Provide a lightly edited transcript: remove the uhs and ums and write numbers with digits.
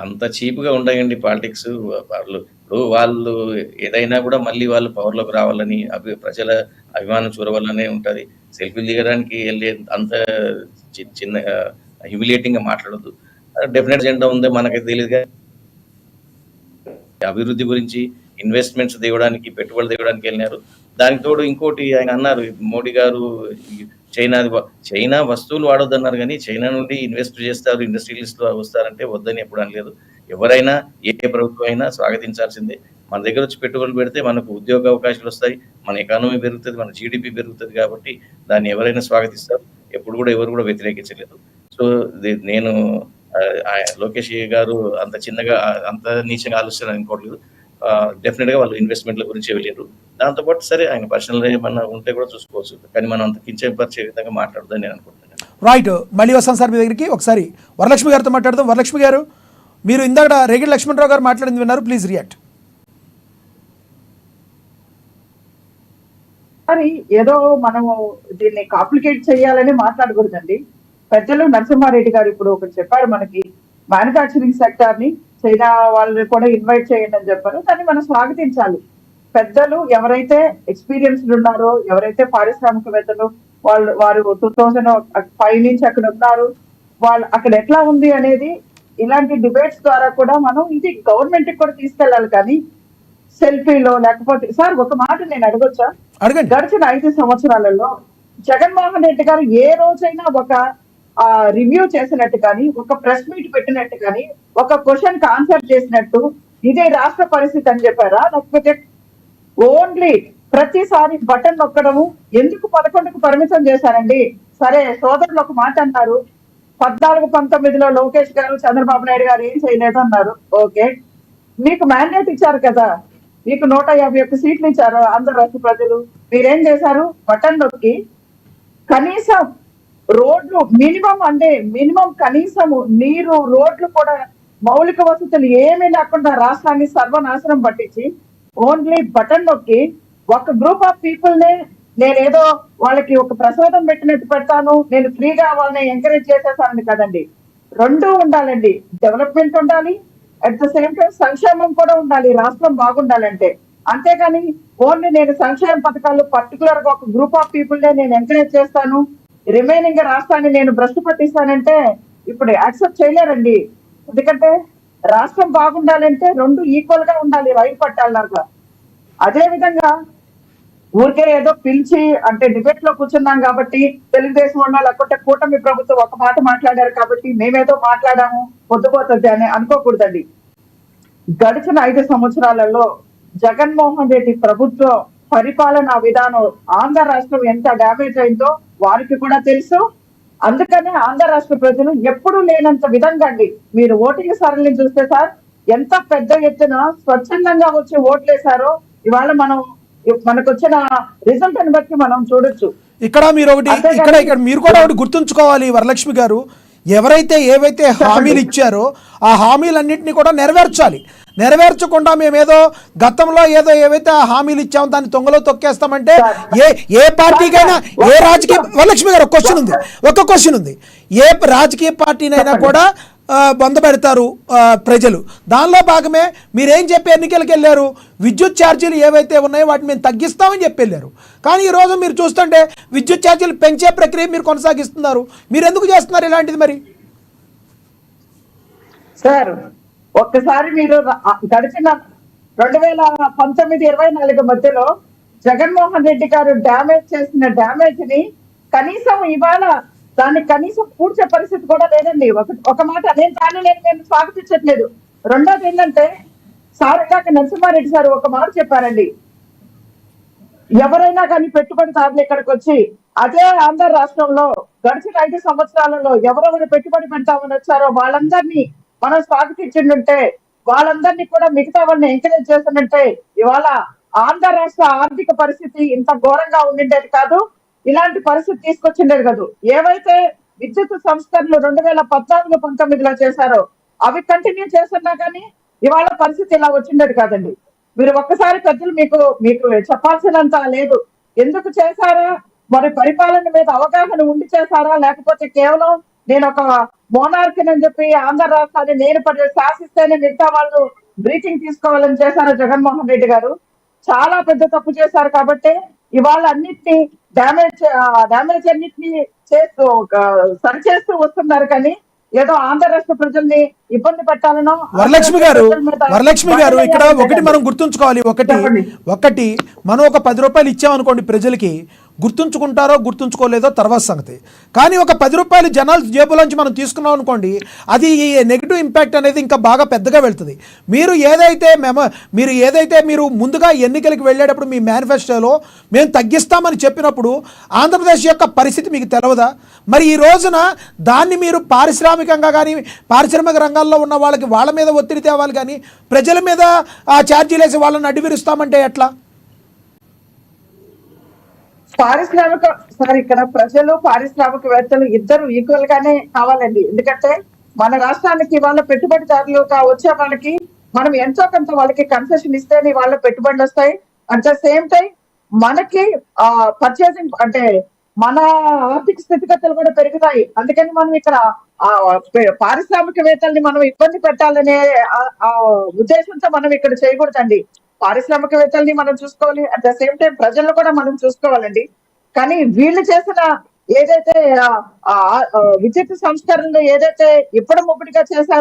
అంత చీప్‌గా ఉండయండి పాలిటిక్స్. వాళ్ళు ఏదైనా గూడా మళ్ళీ వాళ్ళు పవర్‌లోకి రావాలని, ప్రజల అభిమానం చూరవాలనే ఉంటది. సెల్ఫీలు దిగడానికి ఎళ్ళే అంత చిన్న హ్యూమిలియేటింగ్‌గా మాట్లాడొద్దు. డెఫినెట్ ఎజెండా ఉందో మనకైతే తెలీదు గానీ అభివృద్ధి గురించి ఇన్వెస్ట్‌మెంట్స్ తేవడానికి, పెట్టుబడులు తేవడానికి ఎళ్ళినారు. దానికి తోడు ఇంకోటి ఆయన అన్నారు మోడీ గారు చైనా వస్తువులు వాడొద్దన్నారు గానీ, చైనా నుండి ఇన్వెస్ట్ చేస్తారు, ఇండస్ట్రియలిస్ట్‌లు వస్తారంటే వద్దని ఎప్పుడు అనలేదు. ఎవరైనా ఏ ప్రభుత్వం అయినా స్వాగతించాల్సిందే. మన దగ్గరొచ్చి పెట్టుబడులు పెడితే మనకు ఉద్యోగ అవకాశాలొస్తాయి. మన ఎకానమీ పెరుగుతది. మన జీడీపీ పెరుగుతది కాబట్టి దాన్ని ఎవరైనా స్వాగతిస్తారు. ఎప్పుడు గూడా ఎవరు గూడా వ్యతిరేకించలేదు. సో, నేను లోకేష్ గారు అంత చిన్నగా అంత నీచంగా ఆలోచిస్తారని అనుకోవట్లేదు. డెఫినిట్‌గా వాళ్ళు ఇన్వెస్ట్‌మెంట్‌ల గురించే వెళ్ళిర్రు. దాంతో పాటు సరే ఆయన పర్సనల్‌గా ఏమన్నా ఉంటే కూడా చూసుకోవచ్చు. కానీ మనం అంత కించపరిచే విధంగా మాట్లాడొద్దని నేను అనుకుంటున్నాను. రైట్. మళ్ళీ వస్తాం సార్ మీ దగ్గరికి. ఒకసారి వరలక్ష్మి గారితో మాట్లాడదాం. వరలక్ష్మి గారు, మీరు ఇందాక రేగిడి లక్ష్మణరావు గారు మాట్లాడింది విన్నారు. Please react. ఏదో మనము దీన్ని కాంప్లికేట్ చేయాలని మాట్లాడకూడదండి. పెద్దలు నరసింహారెడ్డి గారు ఇప్పుడు ఒకటి చెప్పారు, మనకి మ్యానుఫ్యాక్చరింగ్ సెక్టార్ ని చైనా వాళ్ళని కూడా ఇన్వైట్ చేయండి అని చెప్పారు. దాన్ని మనం స్వాగతించాలి. పెద్దలు ఎవరైతే ఎక్స్పీరియన్స్డ్ ఉన్నారో, ఎవరైతే పారిశ్రామికవేత్తలు వారు 2005 నుంచి అక్కడ ఉన్నారు, వాళ్ళు అక్కడ ఎట్లా ఉంది అనేది ఇలాంటి డిబేట్స్ ద్వారా కూడా మనం ఇది గవర్నమెంట్ కూడా తీసుకెళ్ళాలి. కానీ సెల్ఫీలో లేకపోతే సార్ ఒక మాట నేను అడగొచ్చా? గడిచిన 5 సంవత్సరాలలో జగన్మోహన్ రెడ్డి గారు ఏ రోజైనా ఒక రివ్యూ చేసినట్టు కానీ, ఒక ప్రెస్ మీట్ పెట్టినట్టు కానీ, ఒక క్వశ్చన్ కి ఆన్సర్ చేసినట్టు ఇదే రాష్ట్ర పరిస్థితి అని చెప్పారా? లేకపోతే ఓన్లీ ప్రతిసారి బటన్ నొక్కడము? ఎందుకు 11కు పరిమితం చేశారండి? సరే, సోదరులు ఒక మాట అన్నారు, 14-19లో లోకేష్ గారు చంద్రబాబు నాయుడు గారు ఏం చేయలేదు అన్నారు. ఓకే, మీకు మ్యాండేట్ ఇచ్చారు కదా, మీకు 151 సీట్లు ఇచ్చారు ఆంధ్ర రాష్ట్ర ప్రజలు. మీరేం చేశారు? బటన్ నొక్కి కనీసం రోడ్లు మినిమం కనీసము నీరు, రోడ్లు కూడా మౌలిక వసతులు ఏమీ లేకుండా రాష్ట్రాన్ని సర్వనాశనం పట్టించి ఓన్లీ బటన్ నొక్కి ఒక గ్రూప్ ఆఫ్ పీపుల్ నే నేనేదో వాళ్ళకి ఒక ప్రసాదం పెట్టినట్టు పెడతాను, నేను ఫ్రీగా వాళ్ళని ఎంకరేజ్ చేసేసానని కదండి. రెండూ ఉండాలండి. డెవలప్మెంట్ ఉండాలి, అట్ ద సేమ్ టైం సంక్షేమం కూడా ఉండాలి రాష్ట్రం బాగుండాలంటే. అంతేగాని ఓన్లీ నేను సంక్షేమ పథకాలు పర్టికులర్ గా ఒక గ్రూప్ ఆఫ్ పీపుల్ నే నేను ఎంకరేజ్ చేస్తాను, రిమైనింగ్ రాష్ట్రాన్ని నేను భ్రష్టు పట్టిస్తానంటే ఇప్పుడు యాక్సెప్ట్ చేయలేరండి. ఎందుకంటే రాష్ట్రం బాగుండాలంటే రెండు ఈక్వల్ గా ఉండాలి, రైలు పట్టాలలాగా. అదే విధంగా ఊరికే ఏదో పిలిచి అంటే డిబేట్ లో కూర్చున్నాం కాబట్టి తెలుగుదేశం ఉన్నా లేకపోతే కూటమి ప్రభుత్వం ఒక మాట మాట్లాడారు కాబట్టి మేమేదో మాట్లాడాము పొద్దుపోతుంది అని అనుకోకూడదండి. గడిచిన 5 సంవత్సరాలలో జగన్మోహన్ రెడ్డి ప్రభుత్వం పరిపాలనా విధానం ఆంధ్ర రాష్ట్రం ఎంత డ్యామేజ్ అయిందో వారికి కూడా తెలుసు. అందుకనే ఆంధ్ర రాష్ట్ర ప్రజలు ఎప్పుడూ లేనంత విధంగా అండి, మీరు ఓటింగ్ సరళిని చూస్తే సార్ ఎంత పెద్ద ఎత్తున స్వచ్ఛందంగా వచ్చి ఓట్లేశారో ఇవాళ మనకు వచ్చిన రిజల్ట్ ని బట్టి మనం చూడొచ్చు. ఇక్కడ మీరు కూడా ఒకటి గుర్తుంచుకోవాలి వరలక్ష్మి గారు, ఎవరైతే ఏవైతే హామీలు ఇచ్చారో ఆ హామీలన్నింటినీ కూడా నెరవేర్చకుండా మేమేదో గతంలో ఏవైతే ఆ హామీలు ఇచ్చామో దాన్ని తొంగలో తొక్కేస్తామంటే ఏ పార్టీకైనా, ఏ రాజకీయ, వరలక్ష్మి గారు ఒక క్వశ్చన్ ఉంది, ఏ రాజకీయ పార్టీనైనా కూడా బంధపెడతారు ప్రజలు. దానిలో భాగమే మీరేం చెప్పి ఎన్నికలకు వెళ్ళారు, విద్యుత్ ఛార్జీలు ఏవైతే ఉన్నాయో వాటిని మేము తగ్గిస్తామని చెప్పి వెళ్ళారు. కానీ ఈరోజు మీరు చూస్తుంటే విద్యుత్ ఛార్జీలు పెంచే ప్రక్రియ మీరు కొనసాగిస్తున్నారు. మీరు ఎందుకు చేస్తున్నారు ఇలాంటిది? మరి సార్ ఒక్కసారి మీరు గడిచిన 2019-24 మధ్యలో జగన్మోహన్ రెడ్డి గారు డ్యామేజ్ చేసిన డ్యామేజ్ ని కనీసం ఇవాళ దాన్ని కనీసం పూడ్చే పరిస్థితి కూడా లేదండి. ఒక మాట నేను స్వాగతించట్లేదు. రెండోది ఏంటంటే సార్ ఇందాక నరసింహారెడ్డి సార్ ఒక మాట చెప్పారండి, ఎవరైనా కానీ పెట్టుబడిదారులు ఇక్కడికి వచ్చి అదే ఆంధ్ర రాష్ట్రంలో గడిచిన 5 సంవత్సరాలలో ఎవరెవరు పెట్టుబడి పెడతామని వచ్చారో వాళ్ళందరినీ మనం స్వాగతించిందంటే, వాళ్ళందరినీ కూడా మిగతా వాళ్ళని ఎంకరేజ్ చేస్తున్నట్టే ఇవాళ ఆంధ్ర రాష్ట్ర ఆర్థిక పరిస్థితి ఇంత ఘోరంగా ఉండిండేది కాదు, ఇలాంటి పరిస్థితి తీసుకొచ్చిండేది కాదు. ఏవైతే విద్యుత్ సంస్కరణలు 2014-19లో చేశారో అవి కంటిన్యూ చేస్తున్నా కానీ ఇవాళ పరిస్థితి ఇలా వచ్చిండేది కాదండి. మీరు ఒక్కసారి పెద్దలు మీకు చెప్పాల్సినంత లేదు. ఎందుకు చేశారా? మరి పరిపాలన మీద అవగాహన ఉండి చేశారా? లేకపోతే కేవలం నేను ఒక మోనార్క్ అని చెప్పి ఆంధ్ర రాష్ట్రాన్ని నేను శాసిస్తేనే మిగతా వాళ్ళు బ్రీతింగ్ తీసుకోవాలని చేశారు జగన్మోహన్ రెడ్డి గారు. చాలా పెద్ద తప్పు చేశారు కాబట్టి ఇవాళ అన్నిటిని డ్యామేజ్ అన్నిటిని చేస్తూ సరిచేస్తూ వస్తున్నారు. కానీ ఏదో ఆంధ్ర రాష్ట్ర ప్రజల్ని ఇబ్బంది పెట్టాలనో వరలక్ష్మి గారు ఇక్కడ ఒకటి మనం గుర్తుంచుకోవాలి. ఒకటి మనం ఒక 10 రూపాయలు ఇచ్చామనుకోండి ప్రజలకి, గుర్తుంచుకుంటారో గుర్తుంచుకోలేదో తర్వాత సంగతి. కానీ ఒక 10 రూపాయలు జనాల జేబులోంచి మనం తీసుకున్నాం అనుకోండి, అది నెగిటివ్ ఇంపాక్ట్ అనేది ఇంకా బాగా పెద్దగా వెళ్తుంది. మీరు ఏదైతే మీరు ముందుగా ఎన్నికలకు వెళ్ళేటప్పుడు మీ మేనిఫెస్టోలో మేము తగ్గిస్తామని చెప్పినప్పుడు ఆంధ్రప్రదేశ్ యొక్క పరిస్థితి మీకు తెలవదా? మరి ఈ రోజున దాన్ని మీరు పారిశ్రామికంగా కానీ పారిశ్రామిక రంగాల్లో ఉన్న వాళ్ళ మీద ఒత్తిడి తేవాలి, కానీ ప్రజల మీద ఆ ఛార్జీలు వేసి వాళ్ళని అడ్డువిరుస్తామంటే ఎట్లా? ఇక్కడ ప్రజలు పారిశ్రామికవేత్తలు ఇద్దరు ఈక్వల్ గానే కావాలండి. ఎందుకంటే మన రాష్ట్రానికి వాళ్ళ పెట్టుబడిదారులుగా వచ్చే వాళ్ళకి మనం ఎంతో కొంత వాళ్ళకి కన్సెషన్ ఇస్తేనే వాళ్ళ పెట్టుబడులు వస్తాయి. అట్ ద సేమ్ టైం మనకి పర్చేసింగ్ అంటే మన ఆర్థిక స్థితిగతులు కూడా పెరుగుతాయి. అందుకని మనం ఇక్కడ పారిశ్రామికవేత్తల్ని మనం ఇబ్బంది పెట్టాలనే ఉద్దేశంతో మనం ఇక్కడ చేయకూడదండి. పారిశ్రామికవేత్తల్ని మనం చూసుకోవాలి, అట్ ద సేమ్ టైం ప్రజలను కూడా మనం చూసుకోవాలండి. కానీ వీళ్ళు చేసిన ఏదైతే విద్యుత్ సంస్కరణలు ఏదైతే ఇప్పుడు ముప్పటిగా చేశారో